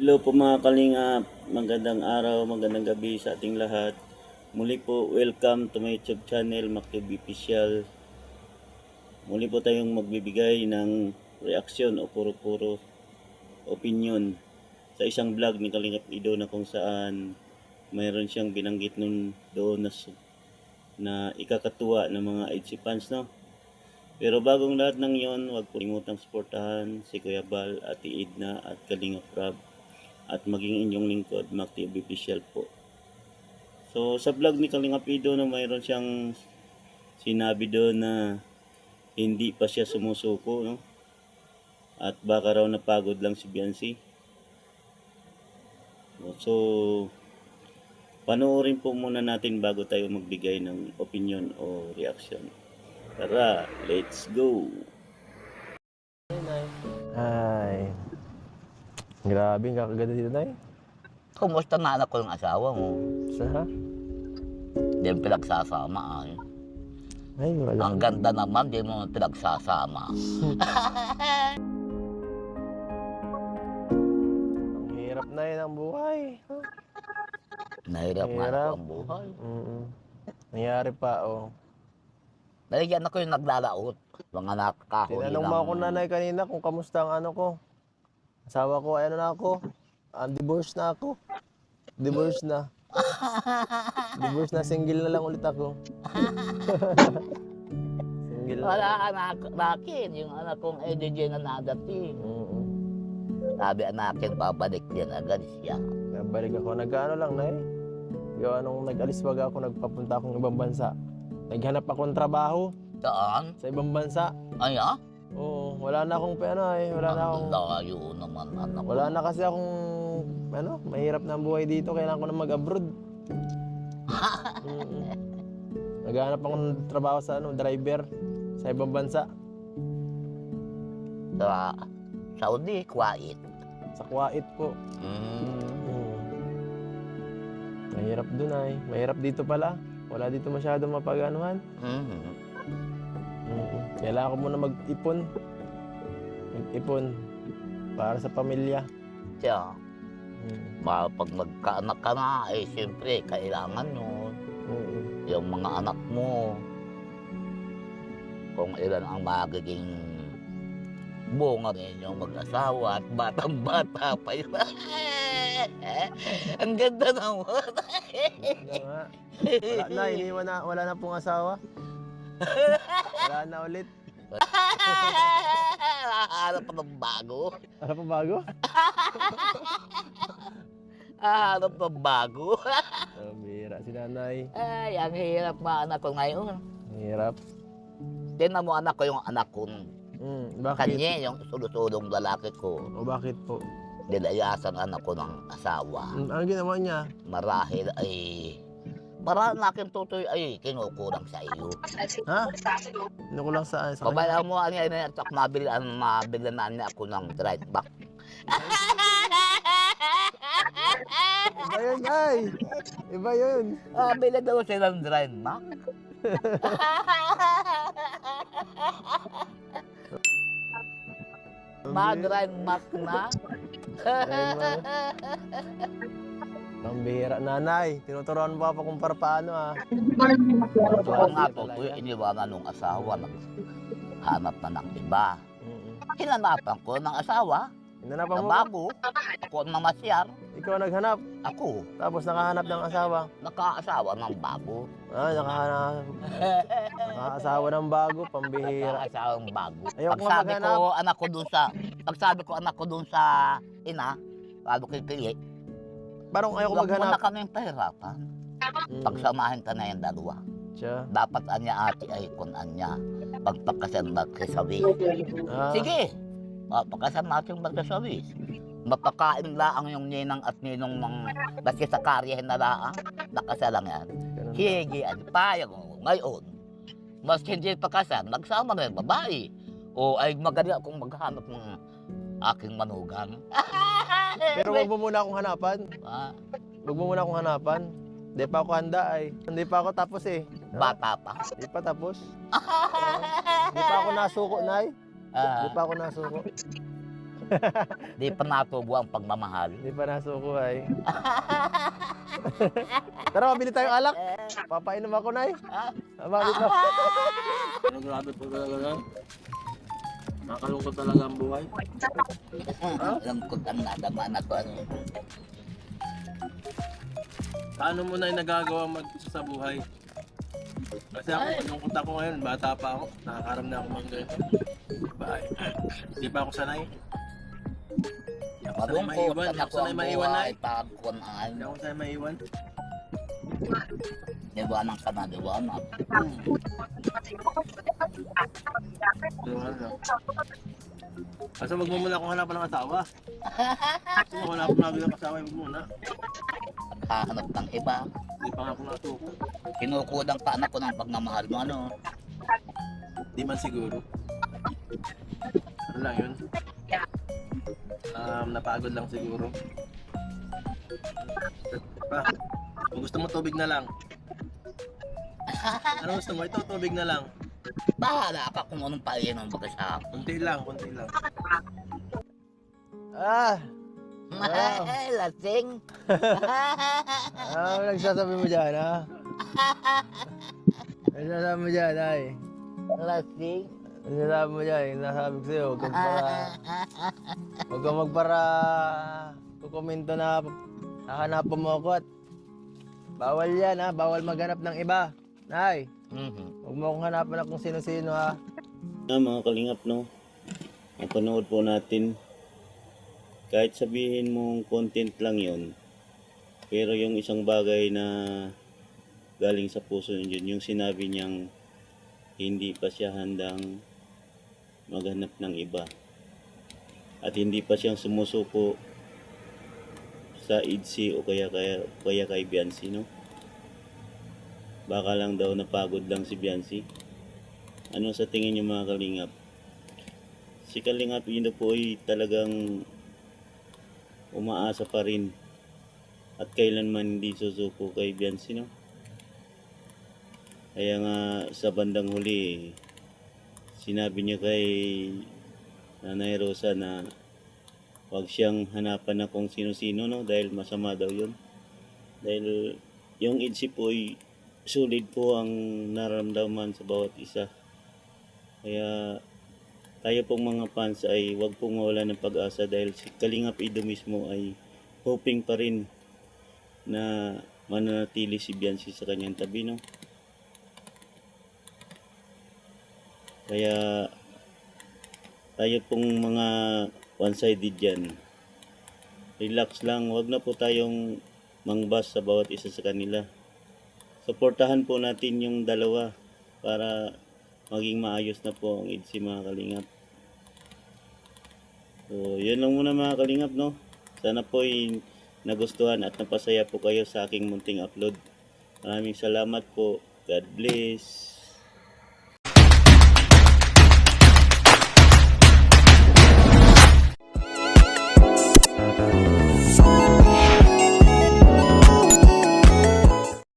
Hello po mga kalingap, magandang araw, magandang gabi sa ating lahat. Muli po, welcome to my YouTube channel, MacTube Official. Muli po tayong magbibigay ng reaksyon o puro-puro opinion sa isang vlog ni Kalingap Ido na kung saan mayroon siyang binanggit nun doon na ikakatuwa ng mga ITZY fans, no? Pero bagong lahat ng yon, huwag po limutang suportahan si Kuya Bal, Ate Edna at Kalingap Rob at maging inyong lingkod, MacTube Official po. So sa vlog ni Kalingap Ido na mayroon siyang sinabi doon na hindi pa siya sumusuko, no? At baka raw napagod lang si Beyonce. So panoorin po muna natin bago tayo magbigay ng opinion o reaction. Tara, let's go! Ay, grabe, ang kakaganda dito, Nay. Kumusta na anak ko yung asawa mo? Sa? Di mo pinagsasama ay. Ay, wala. Ang ganda naman, di mo pinagsasama. Ang hirap na yun ang buhay. Nahirap nga Hirap. ako ang buhay. Nangyari pa, oh. Nalagyan ako yung naglalaot. Mga nakakahuli Tinanong mo ako, Nanay, kanina kung kamusta ang ano ko. Asawa ko, ano na ako. Divorce na ako. Divorce na. Divorce na, single na lang ulit ako. Single na. Wala anak nakin, yung anak kong EDJ na nadating. Sabi anakin, babalik din agad siya. Nabalik ako, nag-ano lang, Nay. Yung anong nag-alis baga ako, nagpapunta akong ibang bansa. Naghanap akong trabaho Saan? sa ibang bansa. Ay ah? Oo, wala na akong pera eh. Wala na akong... Ang layo naman anak ko. Wala na kasi akong... Ano, mahirap na ang buhay dito. Kailangan ko na mag-abroad. Naghanap akong trabaho sa driver sa ibang bansa. Sa Saudi, Kuwait. Sa Kuwait po. Mahirap dun ay. Mahirap dito pala. Wala dito masyadong mapag-anuhan. Kailangan ko muna mag-ipon. Mag-ipon. Para sa pamilya. Siya. Pag magkaanak ka na, eh siyempre, kailangan yun. Yung mga anak mo, kung ilan ang magiging bunga ninyong mag-asawa at batang-bata pa yun. Ang ganda naman. Wala na, iniwan na. Wala na pong asawa. Wala na ulit. Ano pa ng bago? Ano pa bago? Ano pa bago? Bira si Nanay. Ay, ang hirap mga anak ko ngayon. Hirap. Tinan mo anak ko yung anak ko. Bakit? Kanya yung sulong lalaki ko. O bakit po? Nilayasan anak ko ng asawa. Ano ginawa niya? Marahil ay... Marahil na aking tutoy ay kinukulang sa iyo. Ha? Ano ko lang saan? Sa kanya? Pabayaan mo niya na at mabilan niya ako ng drive back. Iba yun, ay! Iba yun. Bila daw silang drive back. Mag-drive back na. Pambihira. Nanay, tinuturuan mo pa kung paano ah. Oo nga, tutoy, iniwanan ng asawa. Hanap na ng iba. Hinanapan ko ng asawa. Hinanapan Na mo? bago. Ako ang mamasyar. Ikaw naghanap. Ako, Tapos nakahanap ng asawa. nakaasawa ng bago. Nakahanap. Nakaasawa ng bago. Pambihira. Nakaasawa ng bago. Ayoko nga Pagsabi maghanap. ko anak ko dun sa ina, lalo kay Pili, Parang ayoko huwag mo na maghanap. kaming pahirapan. Pagsamahin ka na yung dalawa. Siya. Dapat anya ati ay kung anya. Pagpakasan magkasabi. Ah, Sige, pagpakasan natin magkasabi. Mapakain laang yung ninang at ninong basta sa karyahin na laang. Nakasalang yan. ganun. Sige, payag mo. Ngayon, mas hindi pagkasan, magsama na yung babae. O ay magaling akong maghanap ng aking manugang. Pero wag mo muna akong hanapan. Ah, Wag mo muna akong hanapan. Hindi pa ako handa ay. Hindi pa ako tapos eh. bata pa. Hindi pa tapos. Hindi pa ako nasuko, Nay. Hindi Ah, pa ako nasuko. Di pa natubo ang pagmamahal. Hindi pa nasuko ay. Tara, mabili tayong alak. Papainom ako, Nay. Mabili na. Pero grabe po talaga yan. Nakalungkot talaga ang buhay. Alam ko ang nadama na to. Ano. Paano mo na yung nagagawa mag-isa sa buhay? Kasi ako, malungkot ako ngayon, bata pa ako. Nakakaram na ako mga ganito. Bahay. Hindi pa ako sanay. Hindi ako sanay Malungkot maiwan. Hindi na ako ko sanay ang maiwan na buhay. Pagkunaan. Hindi ako sanay maiwan. Diwanang ka na, diwanang. Kasi wag mo muna akong hanapan ng asawa. Kasi kung hanapan na bilang asawa, wag muna. Pagkahanap ng iba. Hindi pa nga ako natuko. Kinukudang ka anak ko ng pagmamahal mo. Ano? Di man siguro. Ano lang yun? Napagod lang siguro. Pa, kung gusto mo tubig na lang. Ano gusto mo? Ito, tubig na lang. Bahala ka kung anong painom mo sa akin. Kunti lang, kunti lang. Ah! Lasing. Ano nagsasabi mo dyan, ha? Nagsasabi mo dyan, ay. Lasing. Nagsasabi mo dyan, nasabi ko sa'yo, huwag kang magpara kukomento na hahanapan mo ako at bawal yan, ha? Bawal maghanap ng iba. Nay, huwag mo akong hanapan na kung sino-sino, ha? Mga kalingap, no? Napanood po natin. Kahit sabihin mong content lang yon, pero yung isang bagay na galing sa puso yun, yung sinabi niyang hindi pa siya handang maghanap ng iba at hindi pa siyang sumusuko sa IDC o kaya kay Biancy, no? Baka lang daw napagod lang si Biancy. Ano sa tingin niyo, mga kalingap? Si Kalingap yun po ay talagang umaasa pa rin at kailanman hindi susuko kay Biancy, no? Kaya nga sa bandang huli, sinabi niya kay Nanay Rosa na huwag siyang hanapan na kung sino-sino, no? Dahil masama daw yun. Dahil yung IDC po ay sulit po ang nararamdaman sa bawat isa. Kaya tayo pong mga fans ay huwag pong mawala ng pag-asa dahil si Kalingap Ido mismo ay hoping pa rin na mananatili si Biancy sa kanyang tabi, no? Kaya tayo pong mga one-sided dyan, relax lang, huwag na po tayong mangbas sa bawat isa sa kanila. Suportahan po natin yung dalawa para maging maayos na po ang IDC, mga kalingap. So, yun lang muna, mga kalingap, no? Sana po ay nagustuhan at napasaya po kayo sa aking munting upload. Maraming salamat po. God bless.